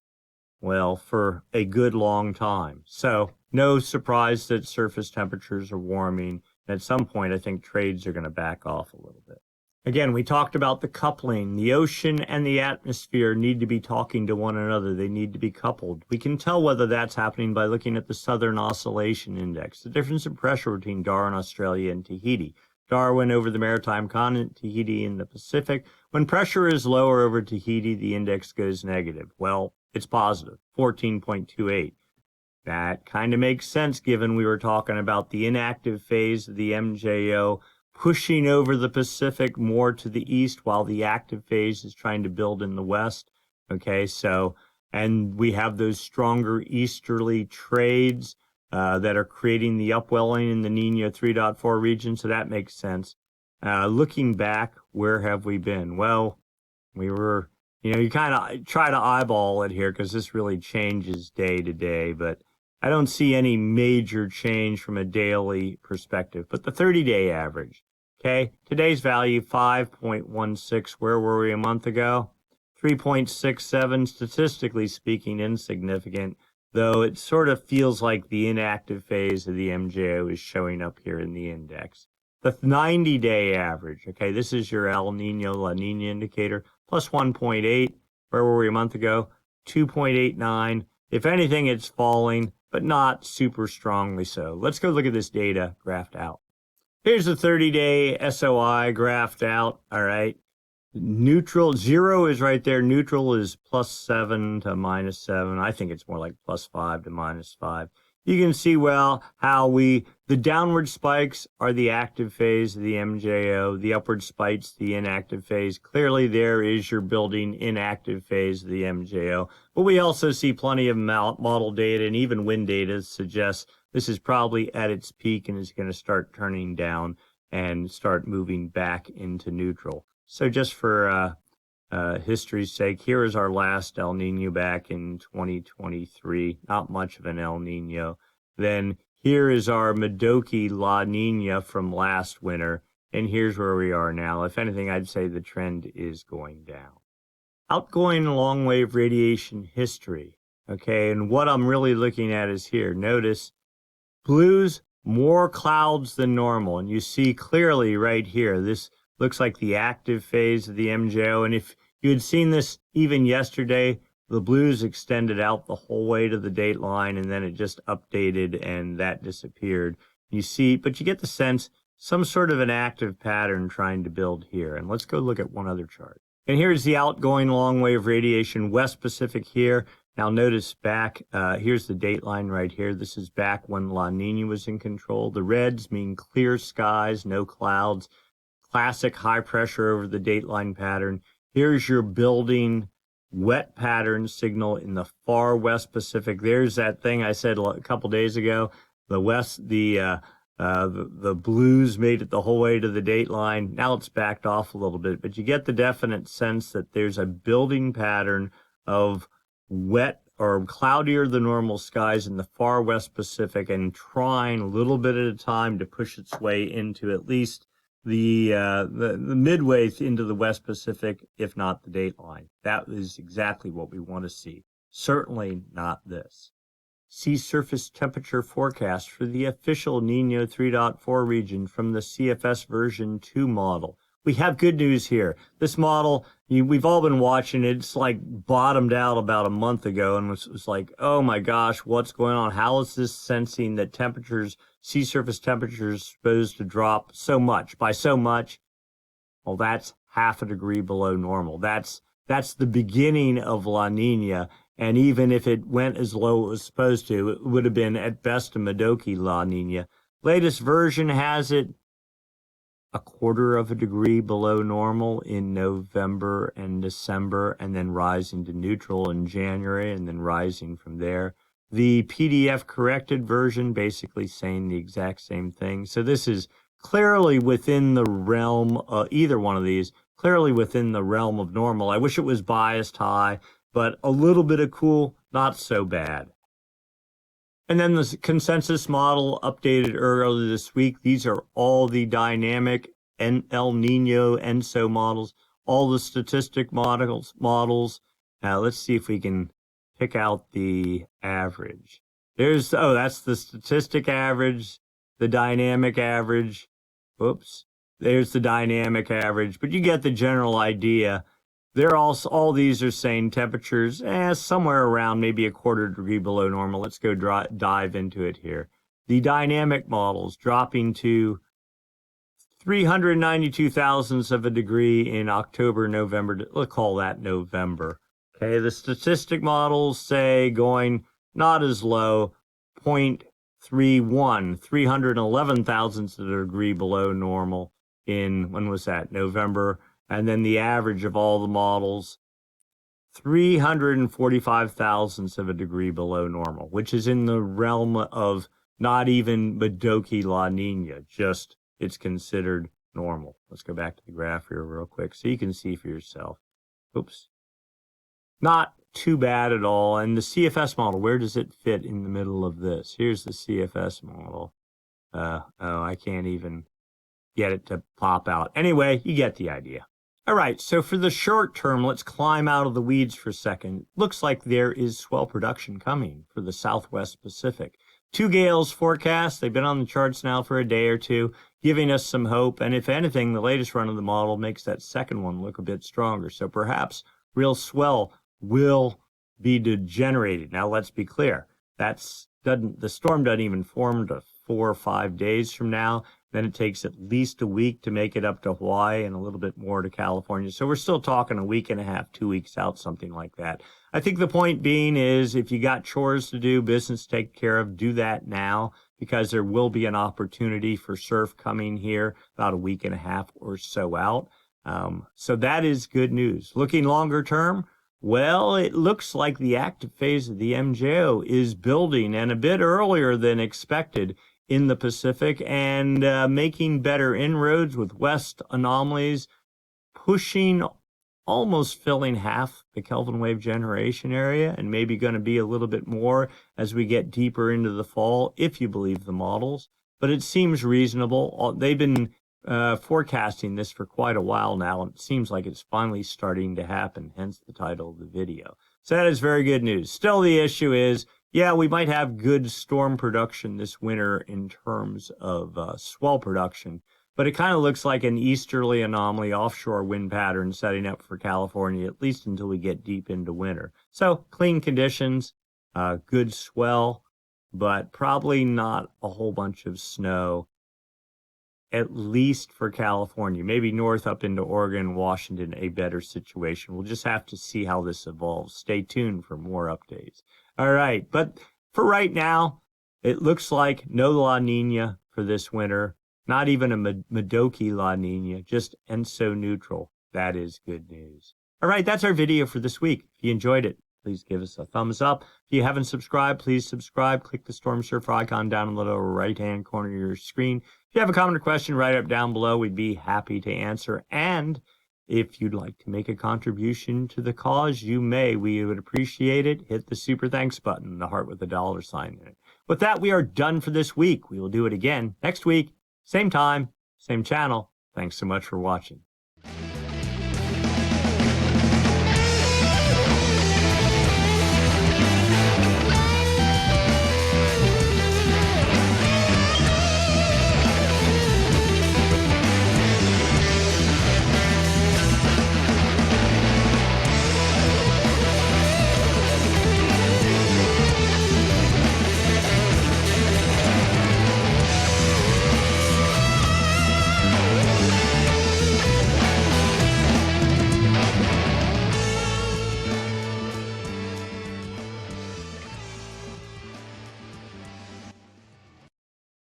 for a good long time. So no surprise that surface temperatures are warming. At some point, I think trades are going to back off a little bit. Again, we talked about the coupling. The ocean and the atmosphere need to be talking to one another. They need to be coupled. We can tell whether that's happening by looking at the Southern Oscillation Index, the difference in pressure between Darwin, Australia, and Tahiti. Darwin over the maritime continent, Tahiti in the Pacific. When pressure is lower over Tahiti, the index goes negative. Well, it's positive, 14.28. That kind of makes sense given we were talking about the inactive phase of the MJO pushing over the Pacific more to the east while the active phase is trying to build in the west. Okay, so, and we have those stronger easterly trades that are creating the upwelling in the Nino 3.4 region, so that makes sense. Looking back, where have we been? Well, we were, you kind of try to eyeball it here because this really changes day to day, but I don't see any major change from a daily perspective. But the 30-day average, okay, today's value 5.16. Where were we a month ago? 3.67, statistically speaking, insignificant, though it sort of feels like the inactive phase of the MJO is showing up here in the index. The 90-day average, okay, this is your El Nino, La Nina indicator, plus 1.8. Where were we a month ago? 2.89. If anything, it's falling, but not super strongly so. Let's go look at this data graphed out. Here's the 30-day SOI graphed out, all right? Neutral, 0 is right there. Neutral is +7 to -7. I think it's more like +5 to -5. You can see well how the downward spikes are the active phase of the MJO, the upward spikes the inactive phase. Clearly there is your building inactive phase of the MJO, but we also see plenty of model data and even wind data suggests this is probably at its peak and is going to start turning down and start moving back into neutral. So just for history's sake, here is our last El Nino back in 2023. Not much of an El Nino. Then here is our Modoki La Nina from last winter. And here's where we are now. If anything, I'd say the trend is going down. Outgoing long wave radiation history. Okay, and what I'm really looking at is here. Notice blues, more clouds than normal. And you see clearly right here, this looks like the active phase of the MJO. And if you had seen this even yesterday, the blues extended out the whole way to the date line, and then it just updated and that disappeared. You see, but you get the sense some sort of an active pattern trying to build here. And let's go look at one other chart. And here's the outgoing long wave radiation, West Pacific here. Now notice back, here's the date line right here. This is back when La Nina was in control. The reds mean clear skies, no clouds. Classic high pressure over the dateline pattern. Here's your building wet pattern signal in the far West Pacific. There's that thing I said a couple days ago. The blues made it the whole way to the dateline. Now it's backed off a little bit, but you get the definite sense that there's a building pattern of wet or cloudier than normal skies in the far West Pacific and trying a little bit at a time to push its way into at least the midway into the West Pacific, if not the dateline. That is exactly what we want to see. Certainly not this. Sea surface temperature forecast for the official Nino 3.4 region from the CFS version 2 model. We have good news here. This model, we've all been watching it. It's like bottomed out about a month ago and was like, oh my gosh, what's going on? How is this sensing that temperatures, sea surface temperatures, supposed to drop so much? By so much, well, that's half a degree below normal. That's the beginning of La Nina. And even if it went as low as it was supposed to, it would have been at best a Modoki La Nina. Latest version has it a quarter of a degree below normal in November and December, and then rising to neutral in January, and then rising from there. The PDF corrected version basically saying the exact same thing. So this is clearly within the realm, either one of these, clearly within the realm of normal. I wish it was biased high, but a little bit of cool, not so bad. And then the consensus model updated earlier this week. These are all the dynamic El Nino ENSO models, all the statistic models. Now let's see if we can pick out the average. That's the statistic average, the dynamic average. Whoops. There's the dynamic average, but you get the general idea. They're all these are saying temperatures somewhere around maybe a quarter degree below normal. Let's go dive into it here. The dynamic models dropping to 392 thousandths of a degree in October, November. Let's call that November. Okay, the statistic models say going not as low, 0.31, 311 thousandths of a degree below normal in, when was that, November? And then the average of all the models, 345 thousandths of a degree below normal, which is in the realm of not even Modoki La Nina, just it's considered normal. Let's go back to the graph here real quick so you can see for yourself. Oops. Not too bad at all. And the CFS model, where does it fit in the middle of this? Here's the CFS model. I can't even get it to pop out. Anyway, you get the idea. All right, so for the short term, let's climb out of the weeds for a second. Looks like there is swell production coming for the Southwest Pacific. 2 gales forecast. They've been on the charts now for a day or two, giving us some hope. And if anything, the latest run of the model makes that second one look a bit stronger. So perhaps real swell will be degenerated. Now, let's be clear. The storm doesn't even form to 4 or 5 days from now. Then it takes at least a week to make it up to Hawaii and a little bit more to California. So we're still talking a week and a half, 2 weeks out, something like that. I think the point being is if you got chores to do, business to take care of, do that now, because there will be an opportunity for surf coming here about a week and a half or so out. So that is good news. Looking longer term, well, it looks like the active phase of the MJO is building and a bit earlier than expected in the Pacific and making better inroads with west anomalies, pushing, almost filling half the Kelvin wave generation area and maybe going to be a little bit more as we get deeper into the fall, if you believe the models. But it seems reasonable. They've been forecasting this for quite a while now, and it seems like it's finally starting to happen, hence the title of the video. So that is very good news. Still, the issue is, yeah, we might have good storm production this winter in terms of swell production, but it kind of looks like an easterly anomaly offshore wind pattern setting up for California, at least until we get deep into winter. So clean conditions, good swell, but probably not a whole bunch of snow, at least for California. Maybe north up into Oregon, Washington, a better situation. We'll just have to see how this evolves. Stay tuned for more updates. All right, but for right now, it looks like no La Nina for this winter, not even a Modoki La Nina, just ENSO neutral. That is good news. All right, that's our video for this week. If you enjoyed it, please give us a thumbs up. If you haven't subscribed, please subscribe. Click the Stormsurf icon down in the lower right-hand corner of your screen. If you have a comment or question, write it down below. We'd be happy to answer. And if you'd like to make a contribution to the cause, you may. We would appreciate it. Hit the super thanks button, the heart with the $sign in it. With that, we are done for this week. We will do it again next week. Same time, same channel. Thanks so much for watching.